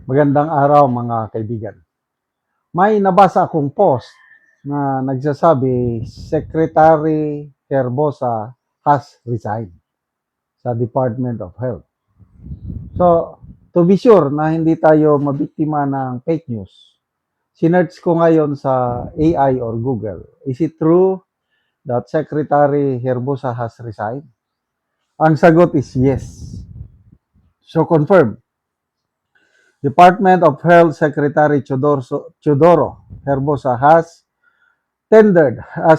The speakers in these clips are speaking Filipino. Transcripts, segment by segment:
Magandang araw mga kaibigan. May nabasa akong post na nagsasabi Secretary Herbosa has resigned sa Department of Health. So, to be sure na hindi tayo mabiktima ng fake news, sinerch ko ngayon sa AI or Google, is it true that Secretary Herbosa has resigned? Ang sagot is yes. So, confirm. Department of Health Secretary Chodoro Herbosa has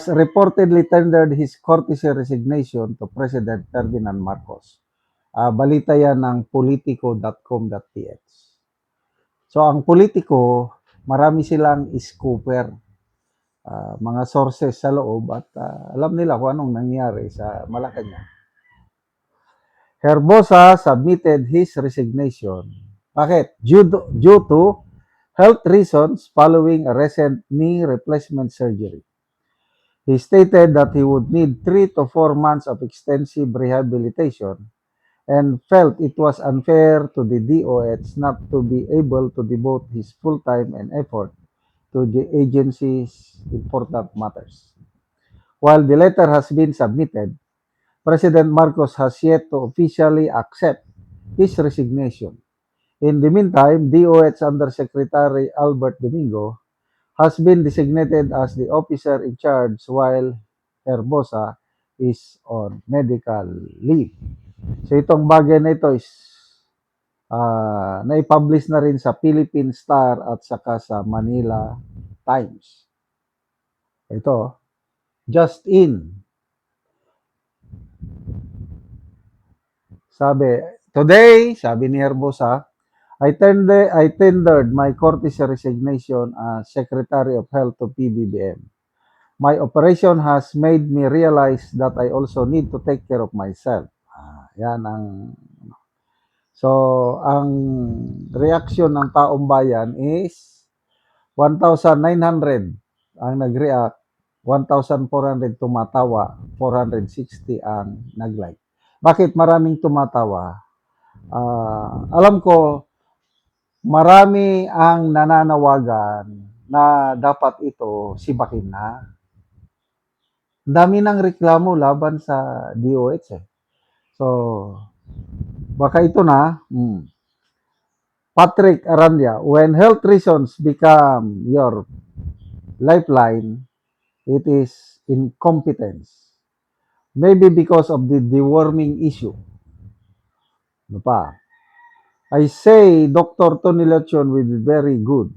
reportedly tendered his courtesy resignation to President Ferdinand Marcos. Balita yan ng politico.com.ph. So ang politiko, marami silang scooper, mga sources sa loob at alam nila kung anong nangyari sa Malacanang. Herbosa submitted his resignation. Bakit? Due to health reasons following a recent knee replacement surgery. He stated that he would need 3 to 4 months of extensive rehabilitation and felt it was unfair to the DOH not to be able to devote his full time and effort to the agency's important matters. While the letter has been submitted, President Marcos has yet to officially accept his resignation. In the meantime, DOH Undersecretary Albert Domingo has been designated as the officer in charge while Herbosa is on medical leave. So itong bagay na ito is naipublish na rin sa Philippine Star at saka sa Manila Times. Ito, just in. Today, sabi ni Herbosa, I tendered my courtesy resignation as Secretary of Health to PBBM. My operation has made me realize that I also need to take care of myself. Yan ang ang reaction ng taong bayan is 1,900 ang nag-react, 1,400 tumatawa, 460 ang nag-like. Bakit maraming tumatawa? Alam ko, marami ang nananawagan na dapat ito sibakin na. Dami ng reklamo laban sa DOH eh. So, baka ito na. Patrick Arandia, when health reasons become your lifeline, it is incompetence. Maybe because of the deworming issue. Ano pa? I say Dr. Tony Lechon will be very good.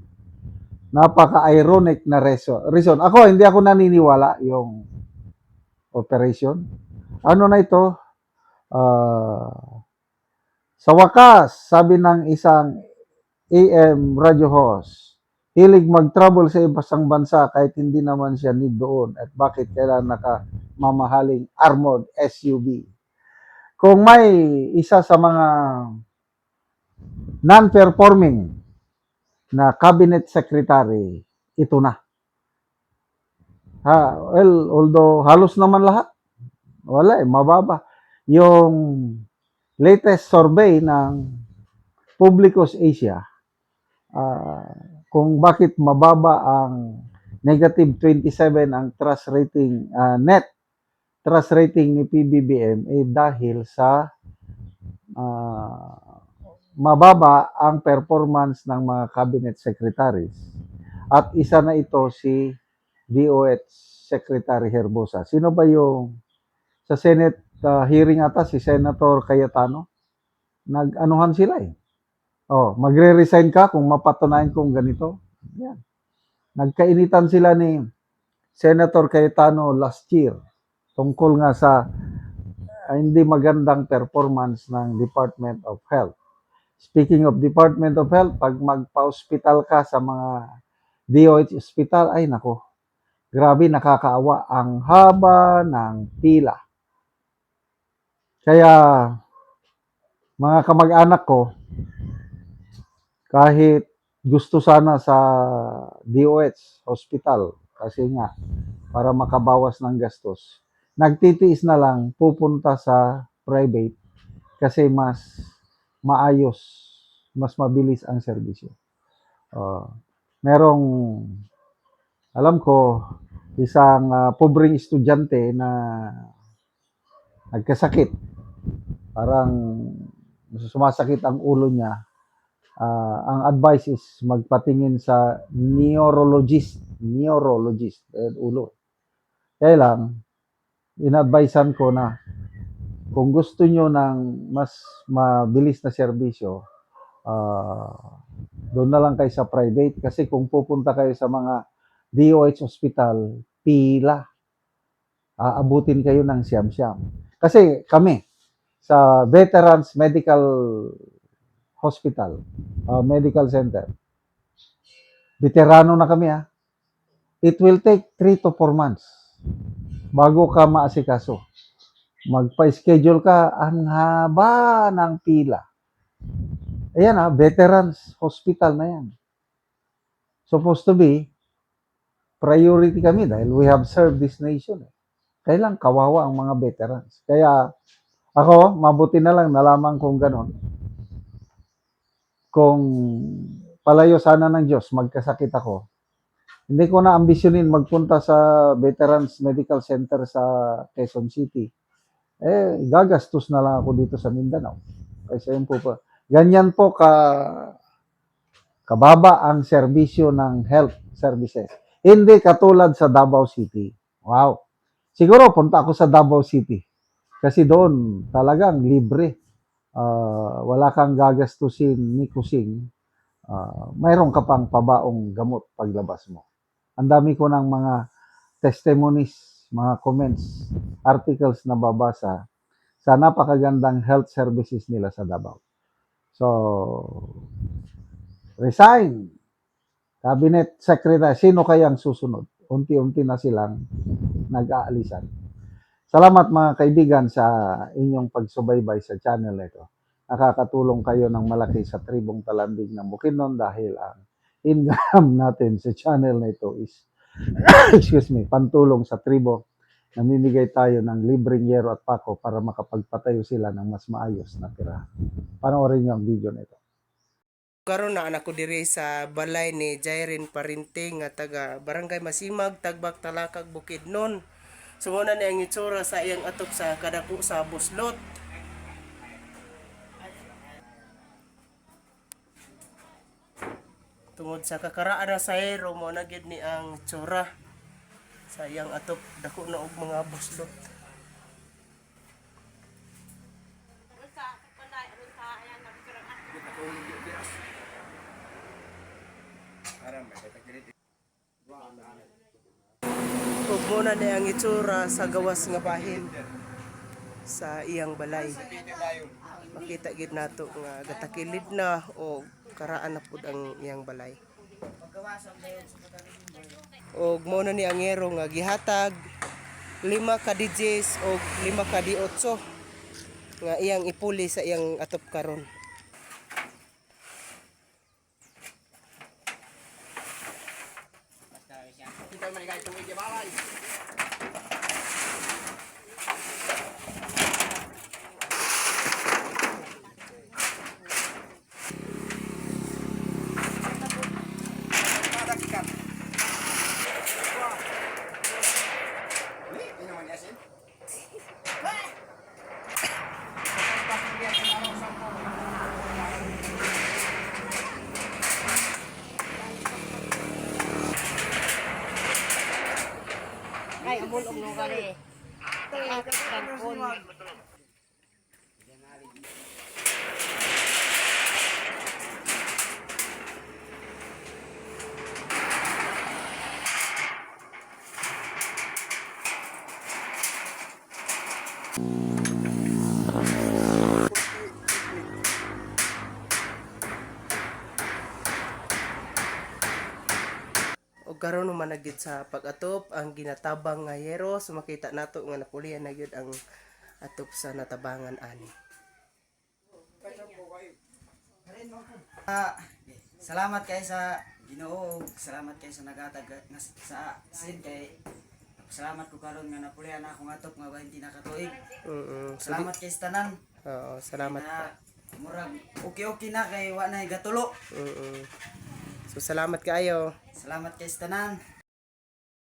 Napaka-ironic na reason. Hindi ako naniniwala yung operation. Ano na ito? Sa wakas, sabi ng isang AM radio host, hilig mag-travel sa ibang bansa kahit hindi naman siya need doon at bakit kailangan nakamamahaling armored SUV. Kung may isa sa mga non-performing na cabinet secretary, ito na. Although halos naman lahat, wala mababa. Yung latest survey ng Publicus Asia, kung bakit mababa ang negative 27 ang trust rating, net trust rating ni PBBM dahil sa mababa ang performance ng mga cabinet secretaries. At isa na ito si DOH Secretary Herbosa. Sino ba yung sa Senate hearing ata si Senator Cayetano? Nag-anuhan sila eh. Magre-resign ka kung mapatunayan kong ganito. Yan. Nagkainitan sila ni Senator Cayetano last year tungkol nga sa hindi magandang performance ng Department of Health. Speaking of Department of Health, pag magpa-hospital ka sa mga DOH hospital, ay nako, grabe nakakaawa ang haba ng pila. Kaya mga kamag-anak ko, kahit gusto sana sa DOH hospital kasi nga para makabawas ng gastos, nagtitiis na lang pupunta sa private kasi mas maayos mas mabilis ang serbisyo. Uh, merong, alam ko, isang pobreng estudyante na nagkasakit. Parang sumasakit ang ulo niya. Ang advice is magpatingin sa neurologist, ulo. Kaya lang, inadvisean ko na kung gusto nyo ng mas mabilis na serbisyo, doon na lang kayo sa private kasi kung pupunta kayo sa mga DOH hospital, pila. Aabutin kayo ng siyam-siyam. Kasi kami, sa Veterans Medical Hospital, Medical Center, veterano na kami it will take 3 to 4 months bago ka maasikaso. Magpa-schedule ka, ang haba ng pila. Ayan Veterans Hospital na yan. Supposed to be, priority kami dahil we have served this nation. Kailang kawawa ang mga veterans. Kaya ako, mabuti na lang nalaman kong ganon. Kung palayo sana ng Diyos, magkasakit ako, hindi ko na ambisyonin magpunta sa Veterans Medical Center sa Quezon City. Gagastos na lang ako dito sa Mindanao. Kasi yun po ganyan po kababa ang serbisyo ng health services. Hindi katulad sa Davao City. Wow. Siguro punta ako sa Davao City. Kasi doon talagang libre. Wala kang gagastusin ni kusing. Mayroon ka pang pabaong gamot paglabas mo. Ang dami ko ng mga testimonies, mga comments, articles na babasa sa napakagandang health services nila sa Davao. So, resign. Cabinet Secretary, sino kayang susunod? Unti-unti na silang nag-aalisan. Salamat mga kaibigan sa inyong pagsubaybay sa channel nito. Nakakatulong kayo ng malaki sa tribong Talandig ng Bukidnon dahil ang income natin sa channel na ito is pantulong sa tribo. Namimigay tayo ng libreng yero at pako para makapagpatayo sila ng mas maayos na tirahan. Panoorin niyo ang video nito. Karon na anak ko diri sa balay ni Jairin Parinting nga taga Barangay Masimag, Tagbak, Talakag, Bukidnon. Sumuna ni ang itsura sa iyang atop sa kadako sa buslot. Tungod sa kakaraan na sa hero mo na gid ni ang itsura sa iyang atop dako na og mga buslot. Ug muna ni ang itsura sa gawas nga bahin sa iyang balay. Makita gid nato nga gatakilid na o karaan na pud ang iyang balay. Og muna ni ang ero nga gihatag 5 ka DJs o 5 ka D8 nga iyang ipuli sa iyang atop karon. Ay, abol og lugar eh. Kangkon. Og karon naman na gyud sa pag-atop ang ginatabang nga yero, so makita nato nga napulian na gyud ang atop sa natabangan ani. Salamat kay sa Ginoo, salamat kay sa nagatag sa sin kay salamat ko karon nga napulian akong atop nga 20 na katuig. Salamat kay sa tanan. Oo, salamat Na, po. murag okay na kay wa na gatulo. Mm. So salamat kaayo. Salamat kay sa tanan.